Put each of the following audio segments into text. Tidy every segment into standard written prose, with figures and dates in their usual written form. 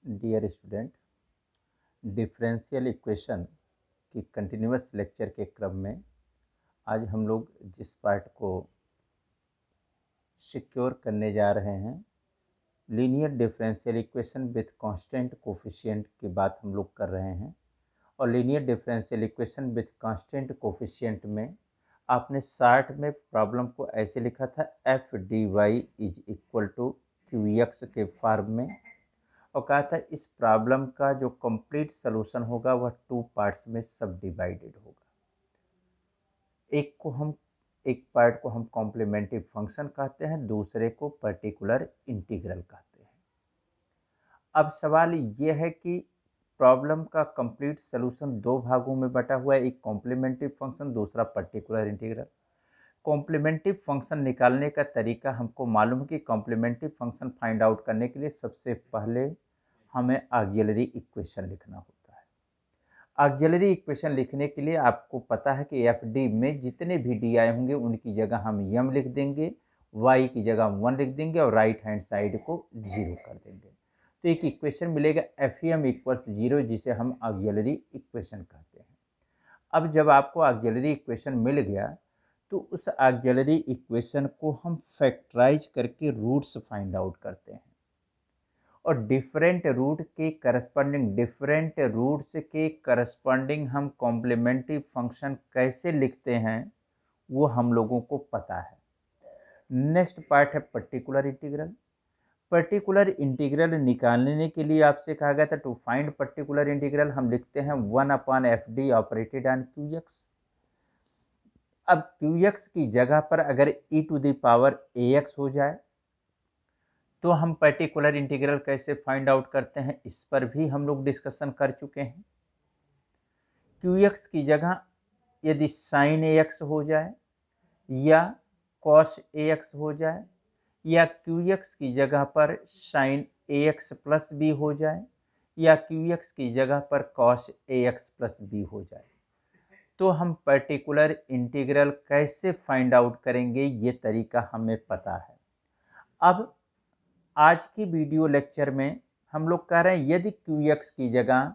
Dear student, differential equation की continuous lecture के क्रम में आज हम लोग जिस पार्ट को सिक्योर करने जा रहे हैं, linear differential equation with constant coefficient की बात हम लोग कर रहे हैं। और linear differential equation with constant coefficient में आपने शार्ट में प्रॉब्लम को ऐसे लिखा था, F D Y is equal to Q x के फॉर्म में, और कहा था इस प्रॉब्लम का जो कंप्लीट सलूशन होगा वह टू पार्ट्स में सब डिवाइडेड होगा। एक पार्ट को हम कॉम्प्लीमेंट्री फंक्शन कहते हैं, दूसरे को पर्टिकुलर इंटीग्रल कहते हैं। अब सवाल ये है कि प्रॉब्लम का कंप्लीट सलूशन दो भागों में बटा हुआ है, एक कॉम्प्लीमेंट्री फंक्शन, दूसरा पर्टिकुलर इंटीग्रल। कॉम्प्लीमेंट्री फंक्शन निकालने का तरीका हमको मालूम है कि कॉम्प्लीमेंट्री फंक्शन फाइंड आउट करने के लिए सबसे पहले हमें ऑक्सिलरी इक्वेशन लिखना होता है। ऑक्सिलरी इक्वेशन लिखने के लिए आपको पता है कि एफ डी में जितने भी डी आए होंगे उनकी जगह हम यम लिख देंगे, वाई की जगह 1 लिख देंगे और राइट हैंड साइड को 0 कर देंगे। तो एक इक्वेशन मिलेगा एफ एम इक्वल्स 0, जिसे हम ऑक्सिलरी इक्वेशन कहते हैं। अब जब आपको ऑक्सिलरी इक्वेशन मिल गया तो उस ऑक्सिलरी इक्वेशन को हम फैक्टराइज करके रूट्स फाइंड आउट करते हैं, और डिफरेंट रूट्स के करस्पॉन्डिंग हम कॉम्प्लीमेंट्री फंक्शन कैसे लिखते हैं वो हम लोगों को पता है। नेक्स्ट पार्ट है पर्टिकुलर इंटीग्रल। पर्टिकुलर इंटीग्रल निकालने के लिए आपसे कहा गया था टू फाइंड पर्टिकुलर इंटीग्रल हम लिखते हैं 1/fd operated on Q X. अब क्यू एक्स की जगह पर अगर e to the power ax हो जाए तो हम पर्टिकुलर इंटीग्रल कैसे फाइंड आउट करते हैं, इस पर भी हम लोग डिस्कशन कर चुके हैं। क्यू एक्स की जगह यदि साइन ax हो जाए या कॉस ax हो जाए, या क्यू एक्स की जगह पर साइन ax प्लस बी हो जाए, या क्यू एक्स की जगह पर कॉस ax प्लस बी हो जाए, तो हम पर्टिकुलर इंटीग्रल कैसे फाइंड आउट करेंगे ये तरीका हमें पता है। अब आज की वीडियो लेक्चर में हम लोग कह रहे हैं यदि क्यू एक्स की जगह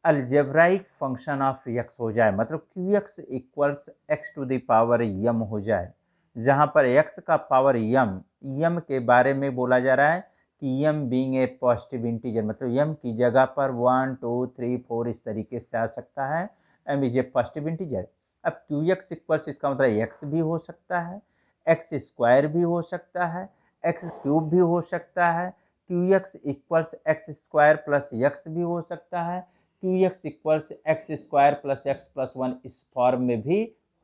अलजेब्राइक फंक्शन ऑफ एक्स हो जाए, मतलब q x equals x to the power m हो जाए, जहां पर एक्स का पावर यम के बारे में बोला जा रहा है कि यम बीइंग ए पॉजिटिव इंटीजर, मतलब यम की जगह पर 1 2 3 4 इस तरीके से आ सकता है, M is a positive integer. अब क्यू एक्स इक्वल्स इसका मतलब एक्स भी हो सकता है, एक्स स्क्वायर भी हो सकता है, एक्स क्यूब भी हो सकता है, Q x equals x square plus x भी हो सकता है, Q x equals x square plus x plus 1 इस फॉर्म में भी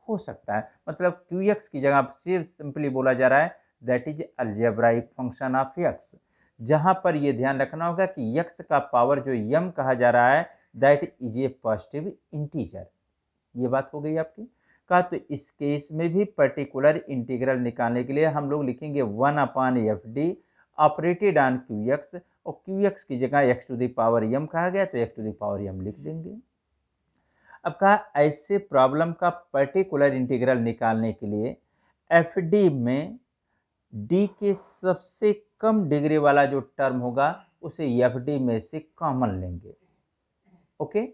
हो सकता है। मतलब क्यू एक्स की जगह सिर्फ सिंपली बोला जा रहा है that is algebraic function of x, जहां पर ये ध्यान रखना होगा कि एक्स का पावर जो यम कहा जा रहा है that is a positive integer. ये बात हो गई आपकी। कहा तो इस केस में भी पर्टिकुलर इंटीग्रल निकालने के लिए हम लोग लिखेंगे 1/fd operated on Q x, और क्यू एक्स की जगह एक्स टू द पावर यम कहा गया तो एक्स टू द पावर यम लिख देंगे। अब कहा ऐसे प्रॉब्लम का पर्टिकुलर इंटीग्रल निकालने के लिए एफ डी में डी के सबसे कम डिग्री वाला जो टर्म होगा उसे एफ डी में से कॉमन लेंगे, ओके।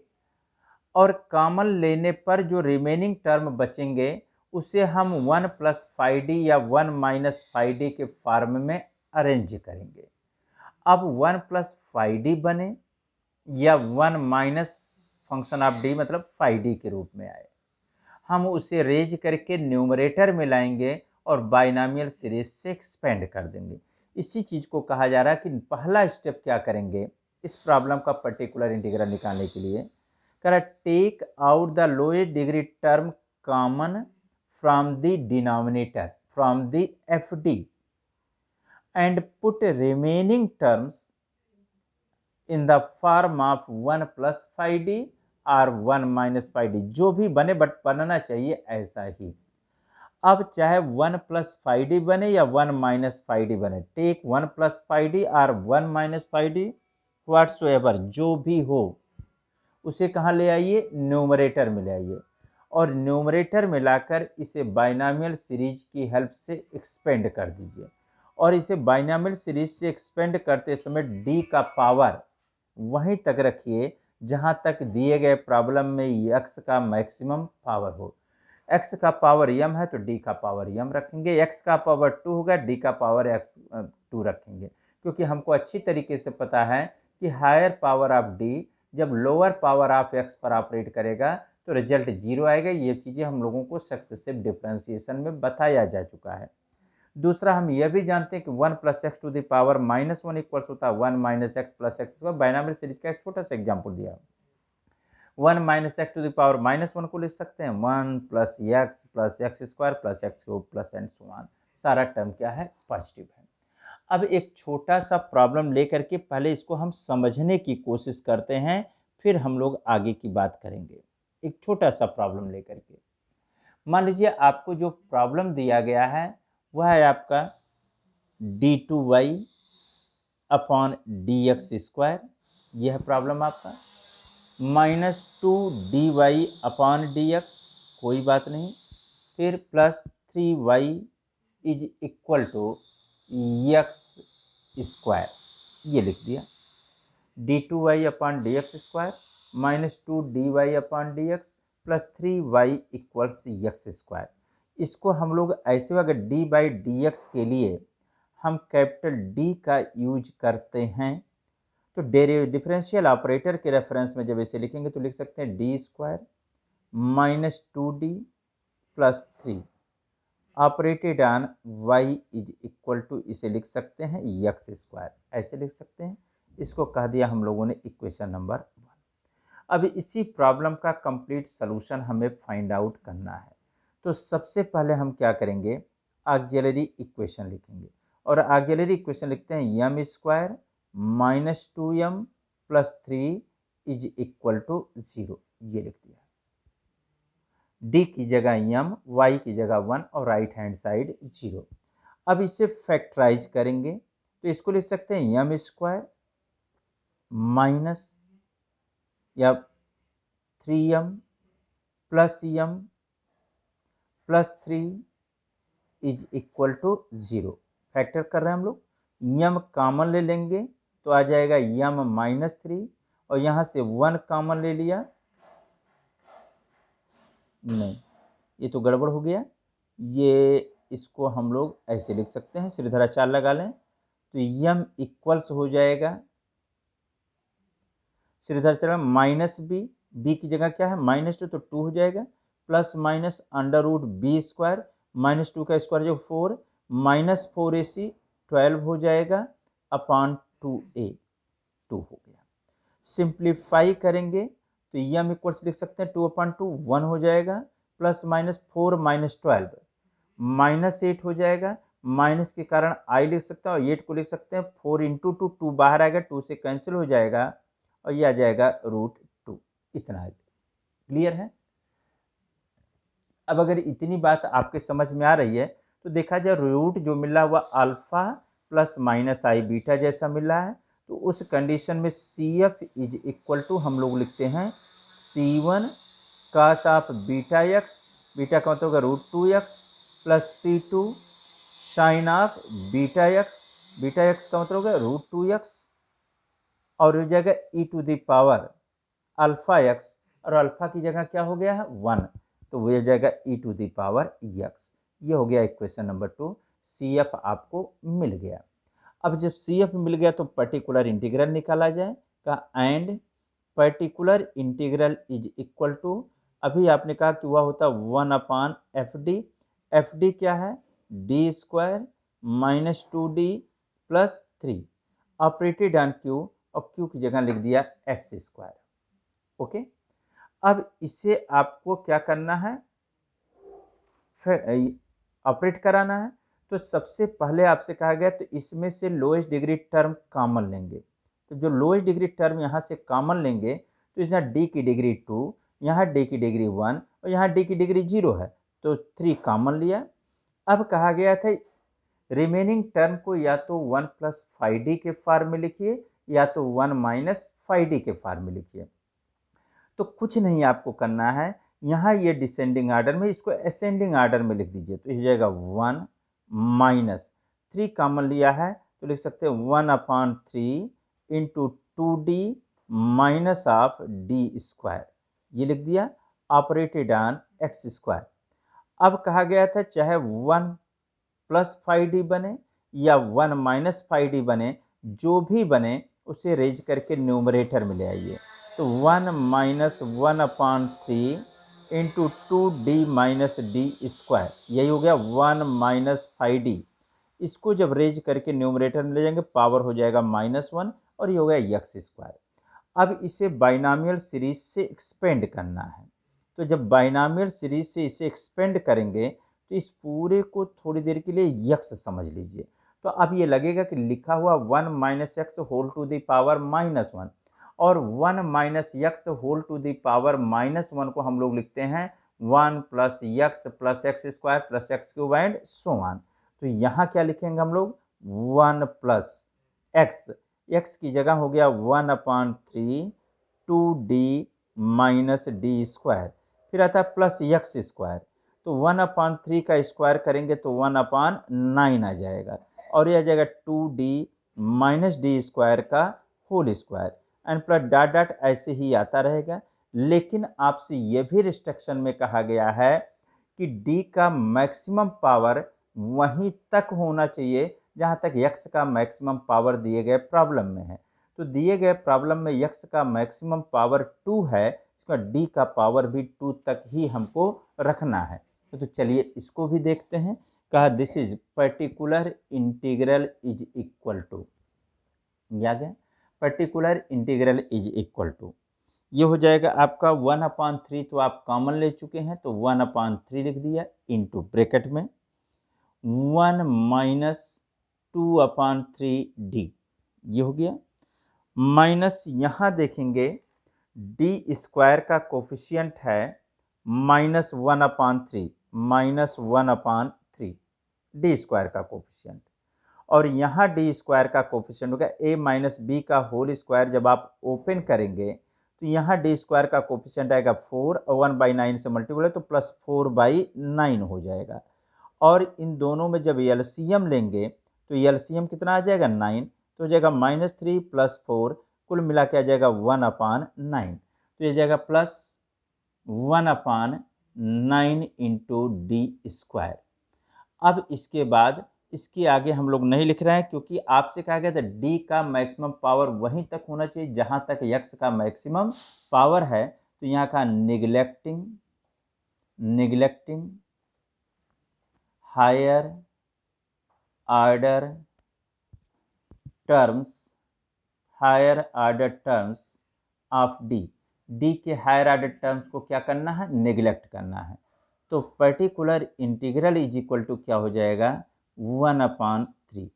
और कॉमन लेने पर जो रिमेनिंग टर्म बचेंगे उसे हम 1 प्लस फाइव डी या 1 माइनस फाइव डी के फॉर्म में अरेंज करेंगे। अब 1 प्लस फाइव डी बने या 1 माइनस फंक्शन ऑफ डी मतलब फाइव डी के रूप में आए, हम उसे रेज करके न्यूमरेटर में लाएंगे और बाइनॉमियल सीरीज से एक्सपेंड कर देंगे। इसी चीज को कहा जा रहा है कि पहला स्टेप क्या करेंगे इस प्रॉब्लम का पर्टिकुलर इंटीग्रल निकालने के लिए, करा take out the lowest degree term common from the denominator from the F D and put remaining terms in the form of 1 plus five D और 1 माइनस फाइव डी, जो भी बने but बनना चाहिए ऐसा ही। अब चाहे 1 प्लस फाइव डी बने या 1 माइनस फाइव डी बने, टेक 1 प्लस फाइव डी और 1 माइनस फाइव डी व्हाट्सोएवर जो भी हो उसे कहाँ ले आइए, न्यूमरेटर में ले आइए, और न्यूमरेटर में लाकर इसे बाइनॉमियल सीरीज की हेल्प से एक्सपेंड कर दीजिए। और इसे बाइनॉमियल सीरीज से एक्सपेंड करते समय डी का पावर वहीं तक रखिए जहां तक दिए गए प्रॉब्लम में x का मैक्सिमम पावर हो। x का पावर m है तो d का पावर m रखेंगे, x का पावर 2 होगा, d का पावर x 2 रखेंगे, क्योंकि हमको अच्छी तरीके से पता है कि हायर पावर ऑफ d जब लोअर पावर ऑफ x पर ऑपरेट करेगा तो रिजल्ट 0 आएगा। ये चीज़ें हम लोगों को सक्सेसिव डिफरेंशिएशन में बताया जा चुका है। दूसरा, हम यह भी जानते हैं कि 1 + x टू द पावर -1 इक्वल्स होता है 1 - x + x²। बाइनॉमियल सीरीज का एक छोटा सा एग्जाम्पल दिया, 1 - x टू द पावर -1 को लिख सकते हैं 1 + x + x² + x³ and so on. सारा टर्म क्या है? पॉजिटिव है। अब एक छोटा सा प्रॉब्लम लेकर के पहले इसको हम समझने की कोशिश करते हैं, फिर हम लोग आगे की बात करेंगे। एक छोटा सा प्रॉब्लम लेकर के मान लीजिए आपको जो प्रॉब्लम दिया गया है वह है आपका d2y अपॉन dx²। यह है प्रॉब्लम आपका। -2dy अपॉन dx, कोई बात नहीं। फिर +3y is equal to x², ये लिख दिया। d2y upon dx² -2dy upon dx +3y equals x²। इसको हम लोग ऐसे, अगर d/dx के लिए हम कैपिटल D का यूज करते हैं तो डिफरेंशियल ऑपरेटर के रेफरेंस में जब इसे लिखेंगे तो लिख सकते हैं d² -2d + 3 operated on y is equal to, इसे लिख सकते हैं x², ऐसे लिख सकते हैं। इसको कह दिया हम लोगों ने इक्वेशन नंबर 1। अब इसी प्रॉब्लम का कंप्लीट सॉल्यूशन हमें फाइंड आउट करना है। तो सबसे पहले हम क्या करेंगे, ऑक्सिलरी इक्वेशन लिखेंगे, और ऑक्सिलरी इक्वेशन लिखते हैं m² -2m + 3 is equal to 0, ये लिख दिया। d की जगह m, y की जगह 1 और राइट हैंड साइड 0। अब इसे फैक्टराइज करेंगे तो इसको लिख सकते हैं m² माइनस या 3m + m + 3 is equal to 0। Factor कर रहे हैं हम लोग, m कॉमन ले लेंगे तो आ जाएगा m -3, और यहाँ से 1 कॉमन ले लिया, नहीं ये तो गड़बड़ हो गया। ये इसको हम लोग ऐसे लिख सकते हैं, श्रीधराचार्य लगा लें तो m इक्वल्स हो जाएगा, श्रीधराचार्य -b की जगह क्या है -2 तो 2 हो जाएगा, प्लस माइनस √b² -2 का स्क्वायर जो 4 -4ac 12 हो जाएगा अपॉन 2a, 2 हो गया। सिंप्लीफाई करेंगे तो m इक्वल्स लिख सकते हैं 2/2 1 हो जाएगा, प्लस -4 -12 -8 हो जाएगा, माइनस के कारण i लिख सकते हैं और 8 को लिख सकते हैं 4 × 2, 2 बाहर आएगा, 2 से कैंसिल हो जाएगा और ये आ जाएगा √2। इतना है, क्लियर है। अब अगर इतनी बात आपके समझ में आ रही है तो देखा जाए रूट जो मिल रहा है वह अल्फा +- i बीटा जैसा मिल रहा है, तो उस कंडीशन में CF इज इक्वल टू हम लोग लिखते हैं C1 cos of beta x, beta का मतलब होगा √2x + C2 sine of beta x, beta x का मतलब होगा √2x, और हो जाएगा e⁻ अल्फा x, और अल्फा की जगह क्या हो गया है 1, तो वो हो जाएगा e⁻x। ये हो गया इक्वेशन नंबर 2। CF आपको मिल गया। अब जब CF मिल गया तो पर्टिकुलर इंटीग्रल निकाला जाए का, and particular integral is equal to, अभी आपने कहा कि वह होता 1/FD। FD क्या है d² -2d + 3 operated on Q, और Q की जगह लिख दिया x²। ओके, अब इसे आपको क्या करना है, ऑपरेट कराना है। तो सबसे पहले आपसे कहा गया तो इसमें से लोएस्ट डिग्री टर्म कॉमन लेंगे, तो जो लोएस्ट डिग्री टर्म यहाँ से कॉमन लेंगे तो इसमें d की डिग्री 2, यहाँ d की डिग्री 1 और यहाँ d की डिग्री 0 है, तो 3 कॉमन लिया। अब कहा गया था रिमेनिंग टर्म को या तो 1 + 5d के फॉर्म में लिखिए या तो 1 - 5d के फॉर्म में लिखिए। तो कुछ नहीं आपको करना है, यहाँ ये डिसेंडिंग ऑर्डर में, इसको असेंडिंग ऑर्डर में लिख दीजिए, तो हो जाएगा 1 - 3 कॉमन लिया है तो लिख सकते हैं 1/3 × 2d minus of D square, ये लिख दिया, ऑपरेटेड ऑन एक्स स्क्वायर। अब कहा गया था चाहे 1 प्लस 5d बने या 1 माइनस 5d बने, जो भी बने उसे रेज करके न्यूमरेटर में ले आइए। तो 1 minus 1/3 into 2d minus D square, यही हो गया 1 माइनस 5d। इसको जब रेज करके न्यूमरेटर में ले जाएंगे पावर हो जाएगा -1 और ये हो गया एक्स स्क्वायर। अब इसे बाइनामियल सीरीज से एक्सपेंड करना है, तो जब बाइनामियल सीरीज से इसे एक्सपेंड करेंगे तो इस पूरे को थोड़ी देर के लिए यक्स समझ लीजिए। तो अब ये लगेगा कि लिखा हुआ 1 minus X whole to the power -1 और 1 minus X whole to the power -1 को हम लोग लिखते हैं 1 plus X square plus X cube and so on. तो यहाँ क्या लिखेंगे हम लोग 1 प्लस एक्स, एक्स की जगह हो गया 1/3 2d माइनस डी स्क्वायर, फिर आता है प्लस एक्स स्क्वायर, तो 1/3 का स्क्वायर करेंगे तो 1/9 आ जाएगा और यह आ जाएगा 2d माइनस डी स्क्वायर का whole square and plus dot dot ऐसे ही आता रहेगा। लेकिन आपसे यह भी रिस्ट्रिक्शन में कहा गया है कि d का मैक्सिमम पावर वहीं तक होना चाहिए जहां तक x का मैक्सिमम पावर दिए गए प्रॉब्लम में है। तो दिए गए प्रॉब्लम में x का मैक्सिमम पावर 2 है, इसका d का पावर भी 2 तक ही हमको रखना है। तो चलिए इसको भी देखते हैं। कहा this is particular integral is equal to, याद है particular integral is equal to, ये हो जाएगा आपका 1/3, तो आप कॉमन ले चुके हैं तो 1/3 लिख दिया इंटू ब्रैकेट में 1 माइनस 2/3d, ये हो गया माइनस, यहाँ देखेंगे डी स्क्वायर का कोफिशियंट है -1/3, -1/3 डी स्क्वायर का कोफिशियंट, और यहाँ डी स्क्वायर का कोफिशियंट होगा a माइनस बी का होल स्क्वायर। जब आप ओपन करेंगे तो यहाँ डी स्क्वायर का कोफिशियंट आएगा 4 और 1/9 से मल्टीप्लाई तो प्लस 4/9 हो जाएगा। और इन दोनों में जब एलसीएम लेंगे तो एलसीएम कितना आ जाएगा 9, तो हो जाएगा -3 प्लस 4 कुल मिला के आ जाएगा 1/9, तो ये जाएगा प्लस 1/9 इंटू डी स्क्वायर। अब इसके बाद इसके आगे हम लोग नहीं लिख रहे हैं क्योंकि आपसे कहा गया था डी का मैक्सिमम पावर वहीं तक होना चाहिए जहां तक एक्स का मैक्सिमम पावर है। तो यहाँ का neglecting higher order terms of D के हायर ऑर्डर टर्म्स को क्या करना है, नेग्लेक्ट करना है। तो particular integral is equal to क्या हो जाएगा 1/3,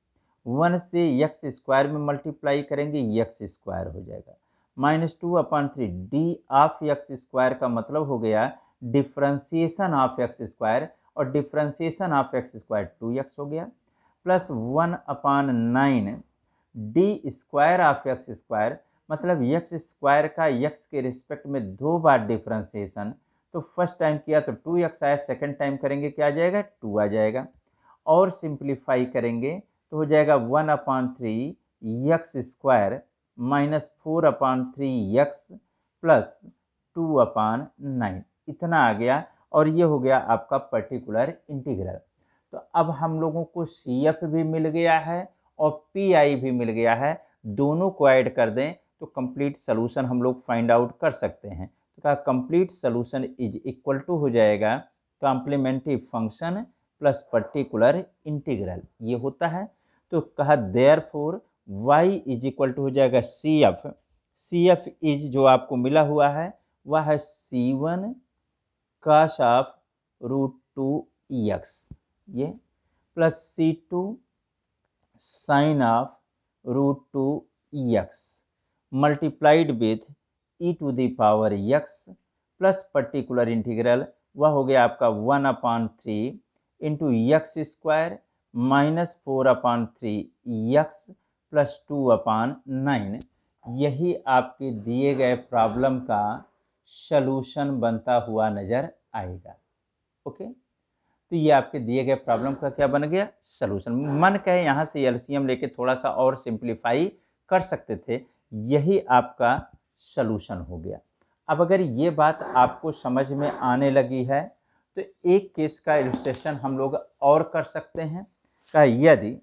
1 से एक्स स्क्वायर में मल्टीप्लाई करेंगे एक्स स्क्वायर हो जाएगा -2/3 डी ऑफ एक्स स्क्वायर का मतलब हो गया डिफ्रेंसिएशन ऑफ एक्स स्क्वायर, और differentiation of x square 2x हो गया plus 1/9 D square of x square, मतलब एक्स स्क्वायर का एक्स के रिस्पेक्ट में 2 बार डिफ्रेंसिएशन। तो फर्स्ट टाइम किया तो 2x आया, सेकंड टाइम करेंगे क्या आ जाएगा 2 आ जाएगा, और सिंप्लीफाई करेंगे तो हो जाएगा 1/3 x square minus 4/3 x plus 2/9, इतना आ गया, और ये हो गया आपका पर्टिकुलर इंटीग्रल। तो अब हम लोगों को CF भी मिल गया है और PI भी मिल गया है, दोनों को ऐड कर दें तो कंप्लीट सोल्यूशन हम लोग फाइंड आउट कर सकते हैं। तो कहा complete solution is equal to हो जाएगा complementary function plus particular integral, ये होता है। तो कहा therefore y is equal to हो जाएगा CF इज जो आपको मिला हुआ है वह है C1 cos ऑफ √2x, ये plus C2 sine of √2x multiplied with e⁻x plus particular integral वह हो गया आपका 1/3 into X square minus 4/3x plus 2/9। यही आपके दिए गए प्रॉब्लम का सलूशन बनता हुआ नजर आएगा। ओके, तो ये आपके दिए गए प्रॉब्लम का क्या बन गया सलूशन। मन कहे यहाँ से एलसीएम लेके थोड़ा सा और सिंप्लीफाई कर सकते थे, यही आपका सलूशन हो गया। अब अगर ये बात आपको समझ में आने लगी है तो एक केस का इलस्ट्रेशन हम लोग और कर सकते हैं। का यदि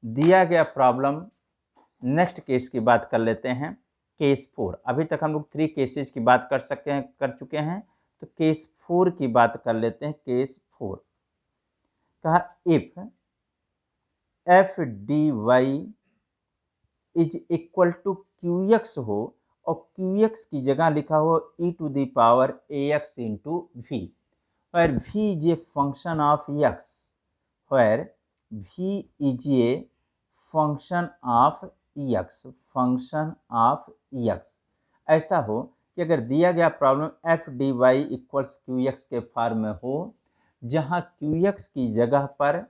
दिया गया प्रॉब्लम, नेक्स्ट केस की बात कर लेते हैं, केस 4। अभी तक हम लोग 3 केसेस की बात कर चुके हैं, तो केस 4 की बात कर लेते हैं। केस 4 कहा if f D Y is equal to Q x हो और क्यू एक्स की जगह लिखा हो e to the power A x into v, where v is a function of x, where v is a function of x, ऐसा हो कि अगर दिया गया problem f D y equals q x के फॉर्म में हो, जहाँ क्यू एक्स की जगह पर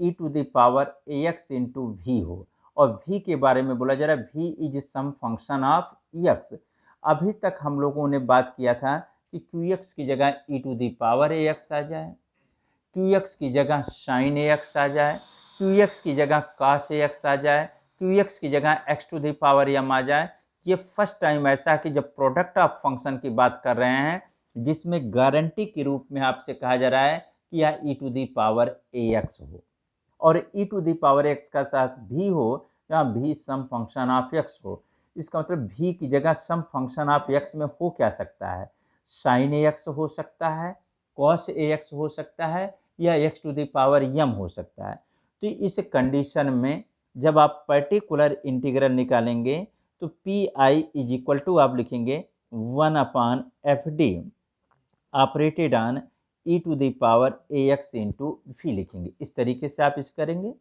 e to the power A x into v हो और v के बारे में बोला जा रहा है v is some function of x। अभी तक हम लोगों ने बात किया था कि क्यू एक्स की जगह e to the power A x आ जाए, क्यू एक्स की जगह साइन ए एक्स आ जाए, क्यू एक्स की जगह कॉस ए एक्स आ जाए, क्यू एक्स की जगह x to the power m आ जाए। ये फर्स्ट टाइम ऐसा है कि जब प्रोडक्ट ऑफ फंक्शन की बात कर रहे हैं जिसमें गारंटी के रूप में आपसे कहा जा रहा है कि यह e to the power A x हो और e to the power x का साथ भी हो या भी सम फंक्शन ऑफ एक्स हो। इसका मतलब भी की जगह सम फंक्शन ऑफ एक्स में हो क्या सकता है, साइन ए एक्स हो सकता है, कॉस ए एक्स हो सकता है या X to the power M हो सकता है। तो इस कंडीशन में जब आप पर्टिकुलर इंटीग्रल निकालेंगे तो P I is equal to आप लिखेंगे 1/f(d) operated on E to the power A x into V लिखेंगे। इस तरीके से आप इस करेंगे।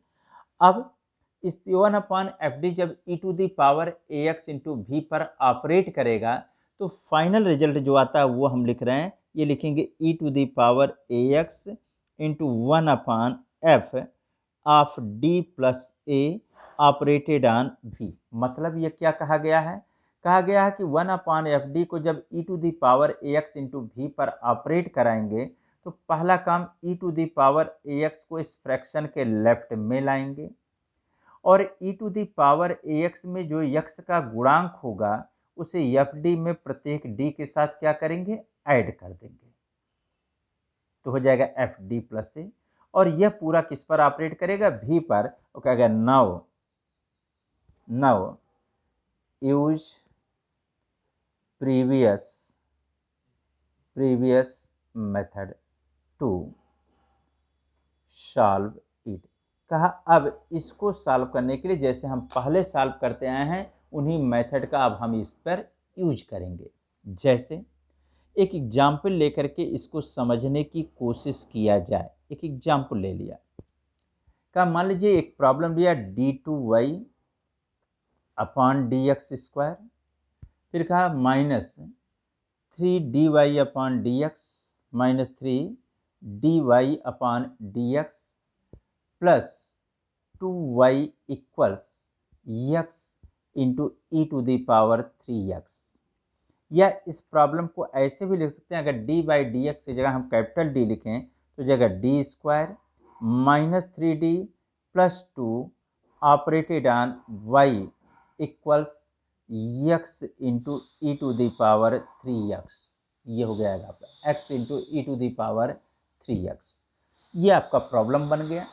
अब इस 1/f(d) जब e to the power A x into v पर ऑपरेट करेगा तो फाइनल रिजल्ट जो आता है वो हम लिख रहे हैं, ये लिखेंगे e to the power A x into 1/f of d plus a operated on v. मतलब ये क्या कहा गया है, कहा गया है कि 1/f(d) को जब e to the power A x into v पर ऑपरेट कराएंगे तो पहला काम e to the power A x को इस फ्रैक्शन के लेफ्ट में लाएंगे और e to the power A x में जो यक्स का गुणांक होगा उसे एफ डी में प्रत्येक डी के साथ क्या करेंगे, ऐड कर देंगे, तो हो जाएगा एफ डी प्लस ए। और यह पूरा किस पर ऑपरेट करेगा, वी पर। और कहेगा now use previous method to solve it. कहा अब इसको सॉल्व करने के लिए जैसे हम पहले सॉल्व करते आए हैं उन्हीं मेथड का अब हम इस पर यूज करेंगे। जैसे एक एग्जाम्पल लेकर के इसको समझने की कोशिश किया जाए। एक एग्जाम्पल ले लिया, कहा मान लीजिए एक प्रॉब्लम दिया d2y upon D x square, फिर कहा -3dy upon D X -3dy upon D X plus 2y equals x into E to the power 3x। या इस प्रॉब्लम को ऐसे भी लिख सकते हैं, अगर d बाई डी एक्स की जगह हम कैपिटल D लिखें तो जगह D square -3d plus 2 operated on y equals x into E to the power 3x। ये हो गया आपका x into E to the power 3x। ये आपका प्रॉब्लम बन गया।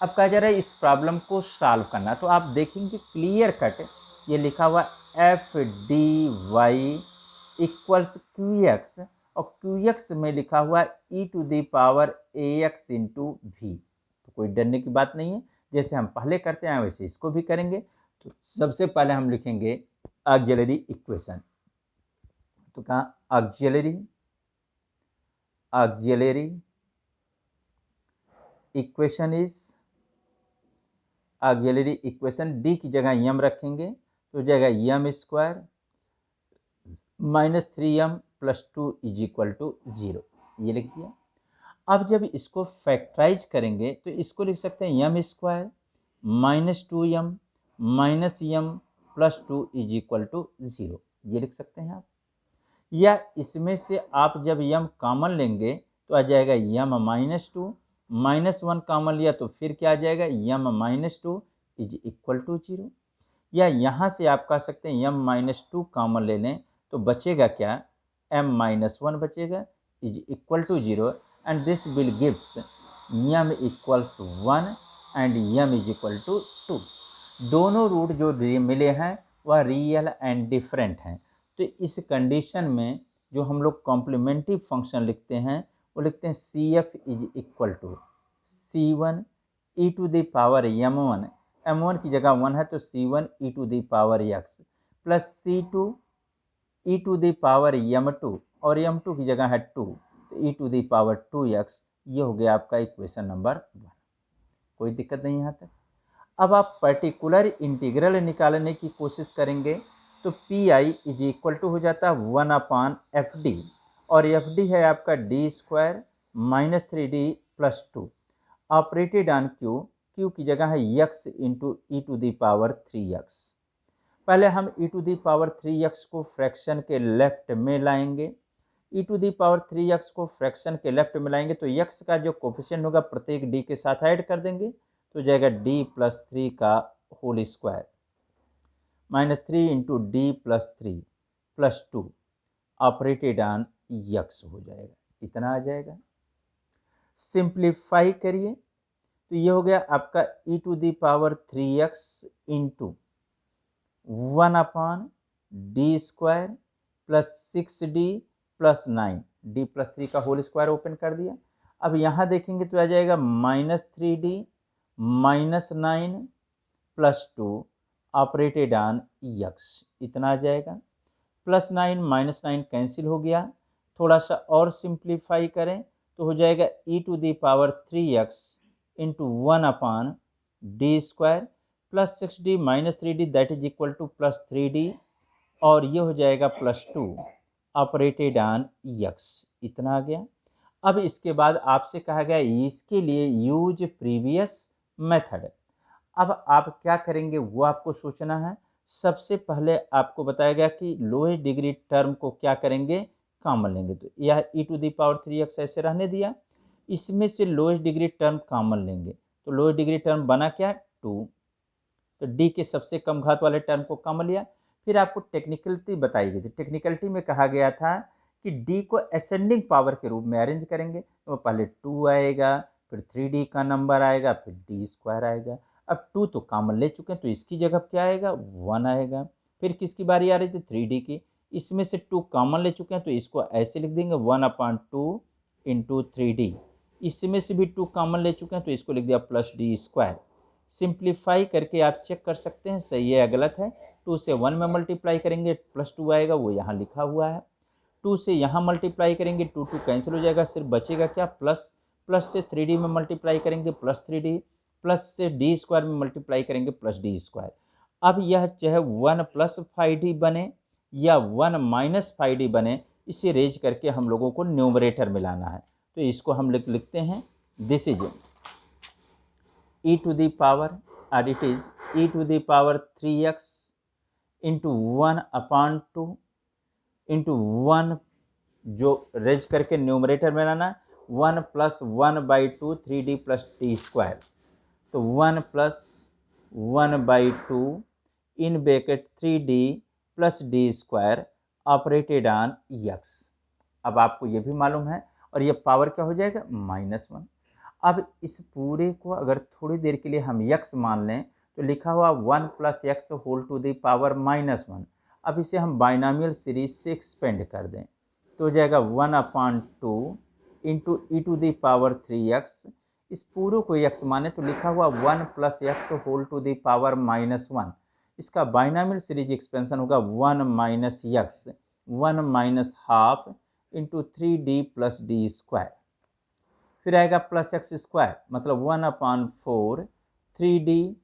अब कहा जा रहा है इस प्रॉब्लम को सॉल्व करना, तो आप देखेंगे क्लियर कट ये लिखा हुआ f D y equals q x और क्यू एक्स में लिखा हुआ e to the power A x into v. तो कोई डरने की बात नहीं है, जैसे हम पहले करते हैं वैसे इसको भी करेंगे। तो सबसे पहले हम लिखेंगे ऑक्सिलरी इक्वेशन। तो कहाँ auxiliary equation is auxiliary equation D की जगह यम रखेंगे तो जगह M square -3m plus 2 is equal to 0, ये लिख दिया। अब जब इसको फैक्टराइज करेंगे तो इसको लिख सकते हैं M square -2m -m plus 2 is equal to 0, ये लिख सकते हैं आप। या इसमें से आप जब यम कॉमन लेंगे तो आ जाएगा यम -2 -1 कॉमन लिया तो फिर क्या आ जाएगा यम -2 इज इक्वल टू 0। या यहाँ से आप कह सकते हैं m-2 कॉमन ले लें तो बचेगा क्या, m-1 बचेगा is equal to 0 and this will gives m equals 1 and m is equal to 2। दोनों रूट जो मिले हैं वह रियल एंड डिफरेंट हैं। तो इस कंडीशन में जो हम लोग कॉम्प्लीमेंट्री फंक्शन लिखते हैं वो लिखते हैं CF is equal to C1 e to the power m1, m1 की जगह 1 है तो C1 e to the power x plus C2 e to the power m2 और m2 की जगह है 2 तो e to the power 2x। ये हो गया आपका इक्वेशन नंबर 1। कोई दिक्कत नहीं यहाँ तक। अब आप पर्टिकुलर इंटीग्रल निकालने की कोशिश करेंगे तो P I is equal to हो जाता है 1/FD और FD है आपका d² - 3d + 2 operated on Q। Q की जगह है x into E to the power 3x। पहले हम e to the power 3x को फ्रैक्शन के लेफ्ट में लाएंगे। e to the power 3x को फ्रैक्शन के लेफ्ट में लाएंगे तो x का जो कोफिशिएंट होगा प्रत्येक d के साथ ऐड कर देंगे तो जाएगा d + 3 का whole square -3 into d + 3 + 2 operated on x हो जाएगा, इतना आ जाएगा। सिंप्लीफाई करिए तो ये हो गया आपका e to the power 3x into 1/d² + 6d + 9 d + 3 का होल स्क्वायर ओपन कर दिया। अब यहाँ देखेंगे तो आ जाएगा -3d - 9 + 2 ऑपरेटेड ऑन x, इतना आ जाएगा। +9 - 9 कैंसिल हो गया। थोड़ा सा और सिंप्लीफाई करें तो हो जाएगा e to the power 3x into 1/d² + 6d - 3d that is equal to +3d और ये हो जाएगा +2 ऑपरेटेड ऑन x, इतना आ गया। अब इसके बाद आपसे कहा गया इसके लिए यूज प्रीवियस मेथड। अब आप क्या करेंगे वो आपको सोचना है। सबसे पहले आपको बताया गया कि लोएस्ट डिग्री टर्म को क्या करेंगे, कॉमन लेंगे। तो यह e to the power 3x ऐसे रहने दिया, इसमें से लोएस्ट डिग्री टर्म कॉमन लेंगे तो लोएस्ट डिग्री टर्म बना क्या, 2। तो d के सबसे कम घात वाले टर्म को कॉमन लिया। फिर आपको टेक्निकलिटी बताई गई थी। टेक्निकलिटी में कहा गया था कि d को असेंडिंग पावर के रूप में अरेंज करेंगे तो पहले 2 आएगा, फिर 3d का नंबर आएगा, फिर d² आएगा। अब 2 तो कॉमन ले चुके हैं तो इसकी जगह क्या आएगा, 1 आएगा। फिर किसकी बारी आ रही थी, 3d की, इसमें से 2 कॉमन ले चुके हैं तो इसको ऐसे लिख देंगे 1/2 इंटू 3d। इसमें से भी 2 कॉमन ले चुके हैं तो इसको लिख दिया +d²। सिंप्लीफाई करके आप चेक कर सकते हैं सही है या गलत है। 2 से 1 में मल्टीप्लाई करेंगे +2 आएगा, वो यहाँ लिखा हुआ है। 2 से यहाँ मल्टीप्लाई करेंगे 2 कैंसिल हो जाएगा, सिर्फ बचेगा क्या, प्लस से 3d में मल्टीप्लाई करेंगे +3d, प्लस से d² में मल्टीप्लाई करेंगे +d²। अब यह चाहे 1 + 5d बने या 1 - 5d बने, इसे रेज करके हम लोगों को न्यूमरेटर में लाना है। तो इसको हम लिखते हैं this is e to the power और it is e to the power 3x into 1/2 into 1 जो रेज करके न्यूमरेटर में लाना, 1 + 1/2 3d + d²। तो 1 + 1/2 in bracket 3d + d² operated on x। अब आपको ये भी मालूम है और ये पावर क्या हो जाएगा, -1। अब इस पूरे को अगर थोड़ी देर के लिए हम x मान लें तो लिखा हुआ 1 + x whole to the power -1। अब इसे हम बाइनॉमियल सीरीज से एक्सपेंड कर दें तो हो जाएगा 1/2 into E to the power 3x। इस पूरे को x माने तो लिखा हुआ 1 + x whole to the power -1। इसका बाइनॉमियल सीरीज एक्सपेंशन होगा 1 - x 1 - ½ इंटू 3d + d²। फिर आएगा +x² मतलब 1/4 3d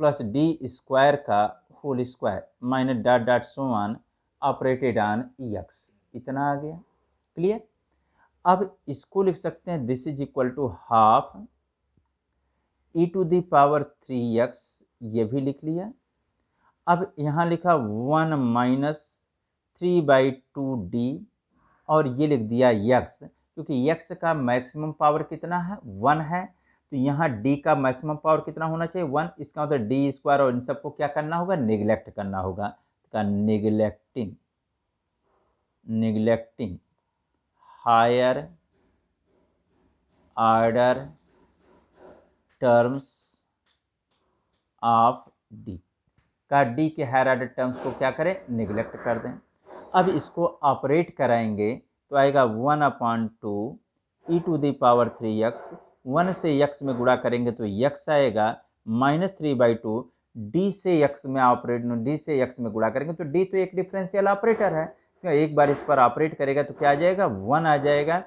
+ d² का whole square minus dot dot so on operated on x, इतना आ गया। क्लियर। अब इसको लिख सकते हैं this is equal to ½ e to the power 3x, ये भी लिख लिया। अब यहाँ लिखा 1 - 3/2d और ये लिख दिया x, क्योंकि x का मैक्सिमम पावर कितना है, 1 है। तो यहाँ d का मैक्सिमम पावर कितना होना चाहिए 1, इसका मतलब डी स्क्वायर, और इन सबको क्या करना होगा निगलेक्ट करना होगा, का neglecting higher order terms of D, का डी के हायर ऑर्डर टर्म्स को क्या करें निगलेक्ट कर दें। अब इसको ऑपरेट कराएंगे तो आएगा 1/2 e to the power 3x, 1 से x में गुणा करेंगे तो x आएगा -3/2, d से x में d से x में गुणा करेंगे तो d तो एक डिफरेंशियल ऑपरेटर है, एक बार इस पर ऑपरेट करेगा तो क्या आ जाएगा 1 आ जाएगा।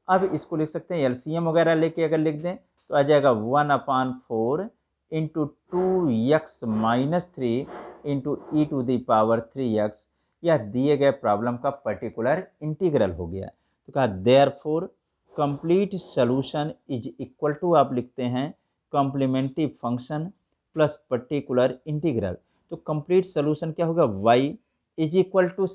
अब इसको लिख सकते हैं एलसीएम वगैरह लेके अगर लिख दें तो आ जाएगा 1/4 into 2x minus 3 into E to the power 3x, यह दिए गए प्रॉब्लम का पर्टिकुलर इंटीग्रल हो गया। तो कहा therefore complete solution is equal to, आप लिखते हैं complementary function plus particular integral. तो कंप्लीट सॉल्यूशन क्या होगा y is equal to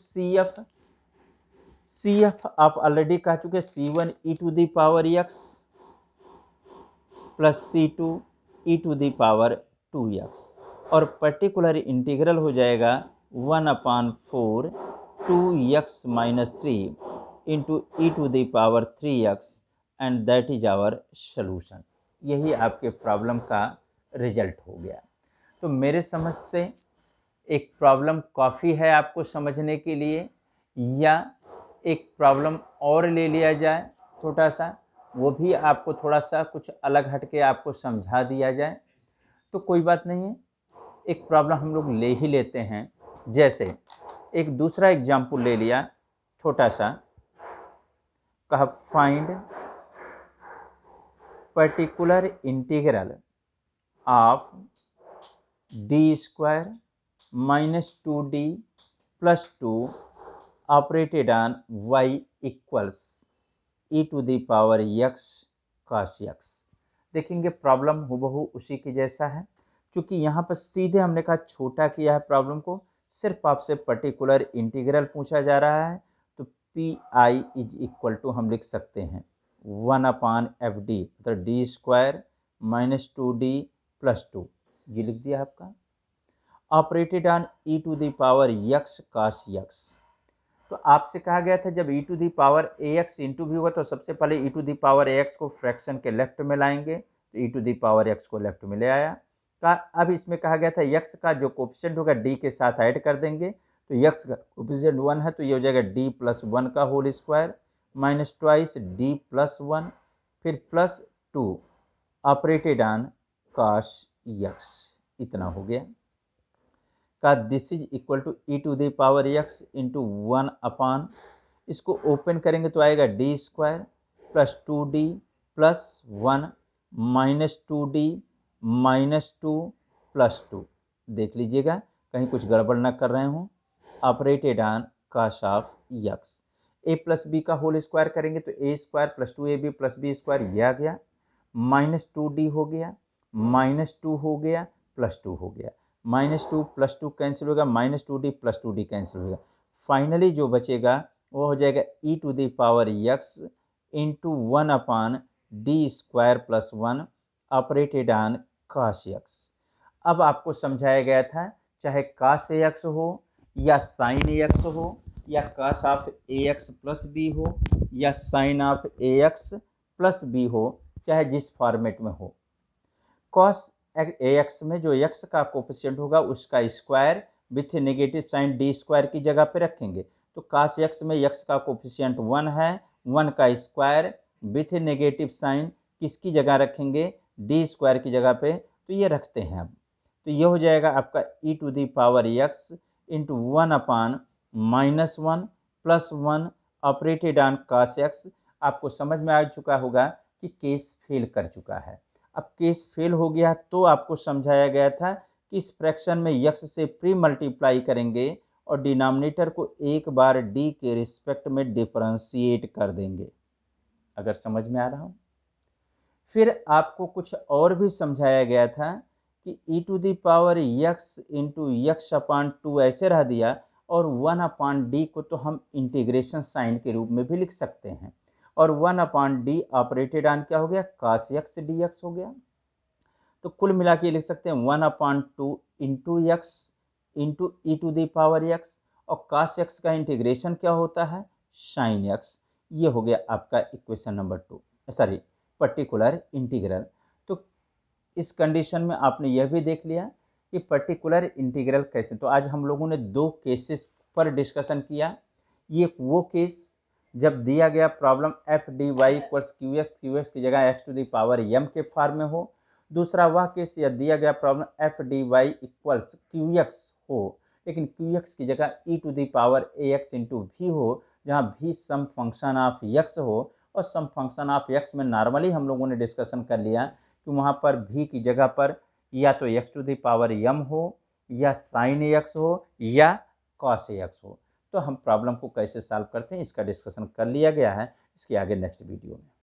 CF आप ऑलरेडी कह चुके C1 E to the power x plus C2 E to the power 2x, और पर्टिकुलर इंटीग्रल हो जाएगा 1/4 2x minus 3 into E to the power 3x, and that is our solution. यही आपके problem का result हो गया। तो मेरे समझ से एक प्रॉब्लम काफ़ी है आपको समझने के लिए, या एक प्रॉब्लम और ले लिया जाए छोटा सा, वो भी आपको थोड़ा सा कुछ अलग हटके आपको समझा दिया जाए तो कोई बात नहीं है। एक प्रॉब्लम हम लोग ले ही लेते हैं, जैसे एक दूसरा एग्जाम्पल ले लिया छोटा सा, कहा find particular integral of d² -2d + 2 operated on y equals e to the power x cos x। देखेंगे प्रॉब्लम हूबहू उसी के जैसा है, क्योंकि यहाँ पर सीधे हमने कहा छोटा किया है प्रॉब्लम को, सिर्फ आपसे पर्टिकुलर इंटीग्रल पूछा जा रहा है। तो PI इज इक्वल टू हम लिख सकते हैं 1/FD, मतलब d² -2d + 2, ये लिख दिया आपका, operated on e to the power x cos x। तो आपसे कहा गया था जब e to the power ax into भी होगा तो सबसे पहले e to the power ax को फ्रैक्शन के लेफ्ट में लाएंगे, तो e to the power x को लेफ्ट में ले आया। अब इसमें कहा गया था x का जो कोफिशिएंट होगा d के साथ ऐड कर देंगे, तो x का कोफिशिएंट 1 है तो ये हो जाएगा d + 1 का whole square minus twice d + 1 फिर +2 ऑपरेटेड ऑन cos x, इतना हो गया। का this is equal to e to the power x into 1/, इसको ओपन करेंगे तो आएगा d² + 2d + 1 -2d -2 + 2, देख लीजिएगा कहीं कुछ गड़बड़ ना कर रहे हूँ, operated on cos x। a + b का होल स्क्वायर करेंगे तो a² + 2ab + b² ये आ गया, -2d हो गया, -2 हो गया, +2 हो गया, -2 + 2 कैंसिल होगा, -2d + 2d कैंसिल होगा, फाइनली जो बचेगा वो हो जाएगा e to the power x into 1/d² + 1 operated on cos x। अब आपको समझाया गया था चाहे cos ax हो या sin ax हो या cos ax + b हो या sin ax + b हो, चाहे जिस फॉर्मेट में हो, cos ax में जो x का कोफिशिएंट होगा उसका square with negative sign d² की जगह पे रखेंगे। तो cos x में x का कोफिशिएंट 1 है, 1 का स्क्वायर विथ नेगेटिव साइन किसकी जगह रखेंगे d² की जगह पे, तो ये रखते हैं अब। तो ये हो जाएगा आपका e to the power x into 1/-1 + 1 operated on cos x। आपको समझ में आ चुका होगा कि केस फेल कर चुका है। अब केस फेल हो गया तो आपको समझाया गया था कि इस फ्रैक्शन में x से प्री मल्टीप्लाई करेंगे और डिनोमिनेटर को एक बार d के रिस्पेक्ट में डिफरेंशिएट कर देंगे, अगर समझ में आ रहा हो। फिर आपको कुछ और भी समझाया गया था कि e to the power x into x/2 ऐसे रह दिया, और 1/d को तो हम इंटीग्रेशन साइन के रूप में भी लिख सकते हैं, और 1/d ऑपरेटेड ऑन क्या हो गया, cos x dx हो गया। तो कुल मिला के लिख सकते हैं 1/2 into X into E to the power X, और cos x का इंटीग्रेशन क्या होता है, sin x। ये हो गया आपका equation number 2, sorry particular integral. तो इस कंडीशन में आपने यह भी देख लिया कि पर्टिकुलर इंटीग्रल कैसे। तो आज हम लोगों ने 2 केसेस पर डिस्कशन किया। ये वो केस जब दिया गया problem f D y equals q x की जगह x to the power m के फॉर्म में हो। दूसरा वह केस यह दिया गया problem f D y equals q x हो, लेकिन क्यू एक्स की जगह e to the power A x into भी हो, जहाँ भी सम फंक्शन ऑफ एक्स हो। और सम फंक्शन ऑफ एक्स में नॉर्मली हम लोगों ने डिस्कशन कर लिया कि वहाँ पर भी की जगह पर या तो x to the power M हो, या साइन एक्स हो, या कॉस एक्स हो। तो हम प्रॉब्लम को कैसे सॉल्व करते हैं इसका डिस्कशन कर लिया गया है। इसके आगे नेक्स्ट वीडियो में।